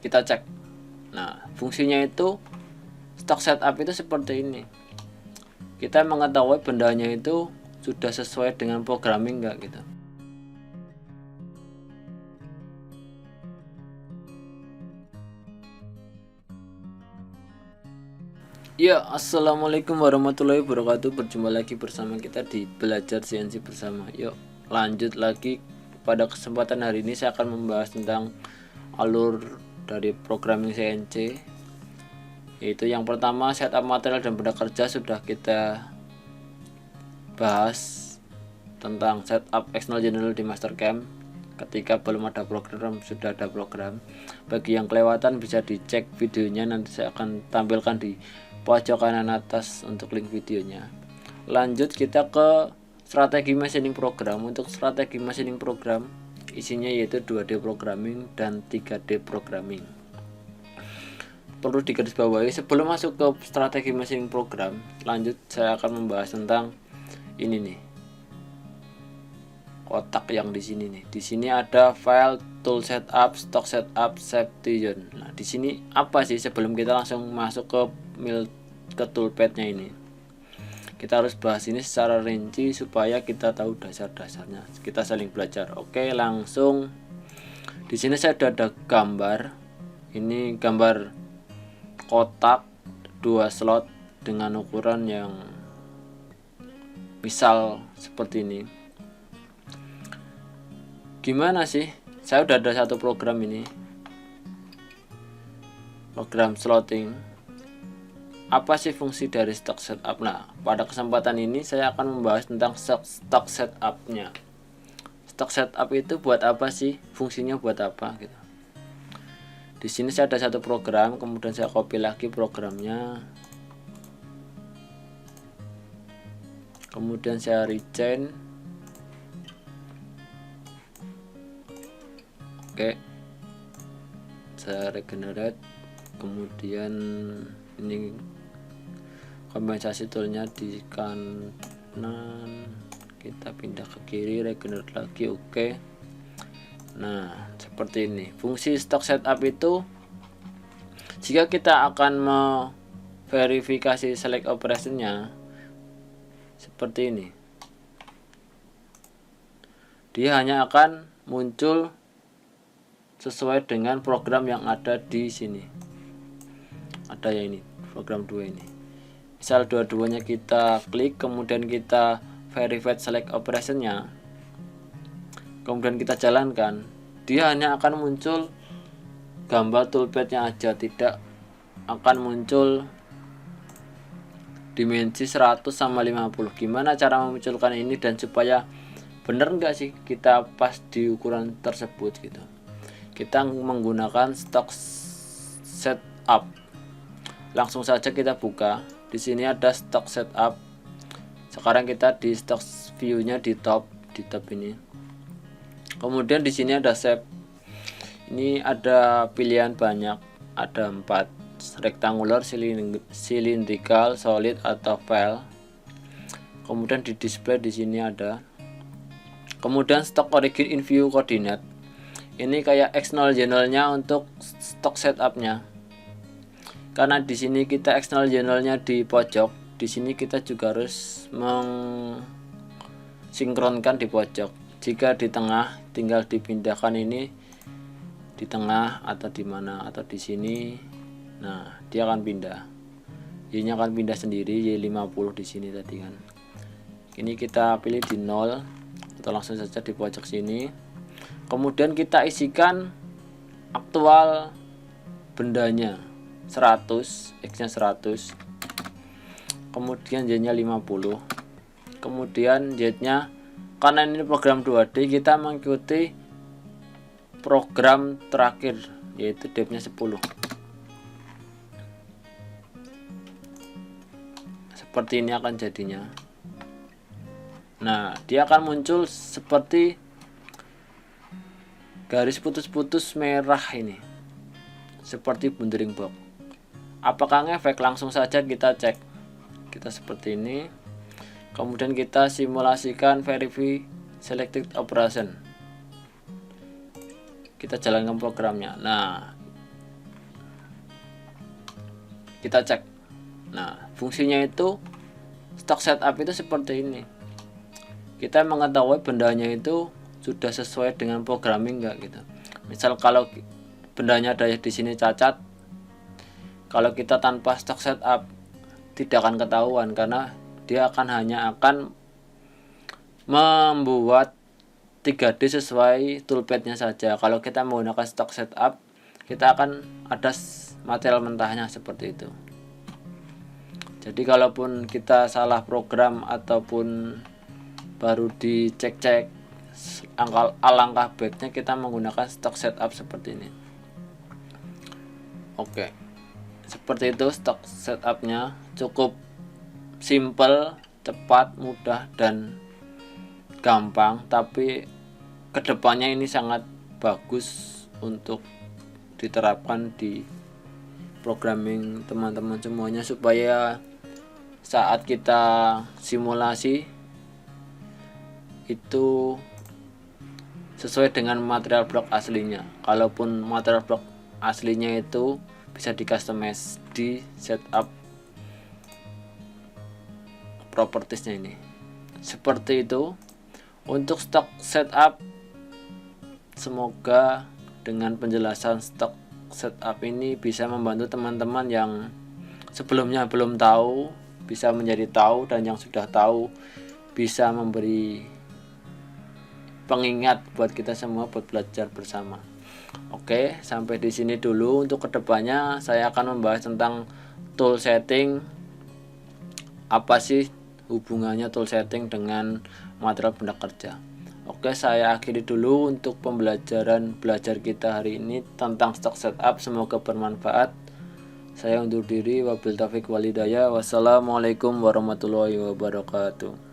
kita cek. Nah, fungsinya itu stock setup itu seperti ini. Kita mengetahui bendanya itu sudah sesuai dengan programming enggak gitu. Ya, assalamualaikum warahmatullahi wabarakatuh. Berjumpa lagi bersama kita di Belajar CNC Bersama. Yuk, lanjut lagi. Pada kesempatan hari ini saya akan membahas tentang alur dari programming CNC, yaitu yang pertama setup material dan benda kerja. Sudah kita bahas tentang setup external general di Mastercam. Ketika belum ada program, sudah ada program. Bagi yang kelewatan bisa dicek videonya, nanti saya akan tampilkan di pojok kanan atas untuk link videonya. Lanjut kita ke strategi machining program. Untuk strategi machining program isinya yaitu 2D programming dan 3D programming. Perlu digarisbawahi sebelum masuk ke strategi machining program, lanjut saya akan membahas tentang ini nih. Kotak yang di sini nih. Di sini ada file, tool setup, stock setup, safety zone. Nah, di sini apa sih sebelum kita langsung masuk ke toolpadnya ini? Kita harus bahas ini secara rinci supaya kita tahu dasar-dasarnya. Kita saling belajar. Oke, langsung. Di sini saya sudah ada gambar. Ini gambar kotak 2 slot dengan ukuran yang misal seperti ini. Gimana sih? Saya udah ada satu program ini, program slotting. Apa sih fungsi dari stock setup? Nah, pada kesempatan ini saya akan membahas tentang stock setupnya. Stock setup itu buat apa sih? Fungsinya buat apa gitu. Di sini saya ada satu program, kemudian saya copy lagi programnya, kemudian saya rechain. Oke, saya regenerate, kemudian ini kompensasi toolnya di kanan, kita pindah ke kiri, regenerate lagi. Oke. Nah, seperti ini fungsi stock setup itu. Jika kita akan memverifikasi select operationnya seperti ini, dia hanya akan muncul sesuai dengan program yang ada di sini. Ada ya ini, program 2 ini. Misal dua-duanya kita klik, kemudian kita verify select operationnya, kemudian kita jalankan, dia hanya akan muncul gambar toolpadnya aja, tidak akan muncul dimensi 100 sama 50. Gimana cara memunculkan ini dan supaya bener enggak sih kita pas di ukuran tersebut gitu? Kita menggunakan stock setup. Langsung saja kita buka. Di sini ada stock setup. Sekarang kita di stock view-nya di top ini. Kemudian di sini ada shape. Ini ada pilihan banyak, ada 4: rectangular, cylindrical, solid atau file. Kemudian di display di sini ada. Kemudian stock origin in view coordinate. Ini kayak external generalnya untuk stock setupnya. Karena di sini kita external generalnya di pojok, di sini kita juga harus mensinkronkan di pojok. Jika di tengah, tinggal dipindahkan ini di tengah atau di mana atau di sini. Nah, dia akan pindah. Y-nya akan pindah sendiri, Y50 di sini tadi kan. Ini kita pilih di 0 atau langsung saja di pojok sini. Kemudian kita isikan aktual bendanya 100, X-nya 100, kemudian Y-nya 50, kemudian Z-nya, karena ini program 2D, kita mengikuti program terakhir yaitu depth-nya 10. Seperti ini akan jadinya. Nah, dia akan muncul seperti garis putus-putus merah ini, seperti bundering box. Apakah ngefek? Langsung saja kita cek. Kita seperti ini. Kemudian kita simulasikan verify selected operation. Kita jalankan programnya. Nah, kita cek. Nah, fungsinya itu stock setup itu seperti ini. Kita mengetahui bendanya itu sudah sesuai dengan programming enggak gitu. Misal kalau bendanya ada di sini cacat, kalau kita tanpa stock setup tidak akan ketahuan, karena dia hanya akan membuat 3D sesuai toolpadnya saja. Kalau kita menggunakan stock setup, kita akan ada material mentahnya seperti itu. Jadi kalaupun kita salah program ataupun baru dicek-cek alangkah baiknya kita menggunakan stock setup seperti ini. Oke, seperti itu stock setupnya, cukup simple, cepat, mudah, dan gampang, tapi kedepannya ini sangat bagus untuk diterapkan di programming teman-teman semuanya, supaya saat kita simulasi itu sesuai dengan material block aslinya. Kalaupun material block aslinya itu bisa di customize di setup propertiesnya ini. Seperti itu untuk stock setup. Semoga dengan penjelasan stock setup ini bisa membantu teman-teman yang sebelumnya belum tahu bisa menjadi tahu, dan yang sudah tahu bisa memberi pengingat buat kita semua buat belajar bersama. Oke, sampai di sini dulu. Untuk kedepannya saya akan membahas tentang tool setting. Apa sih hubungannya tool setting dengan material benda kerja? Oke, saya akhiri dulu untuk belajar kita hari ini tentang stock setup. Semoga bermanfaat. Saya undur diri. Wabillahi taufiq wal hidayah. Wassalamualaikum warahmatullahi wabarakatuh.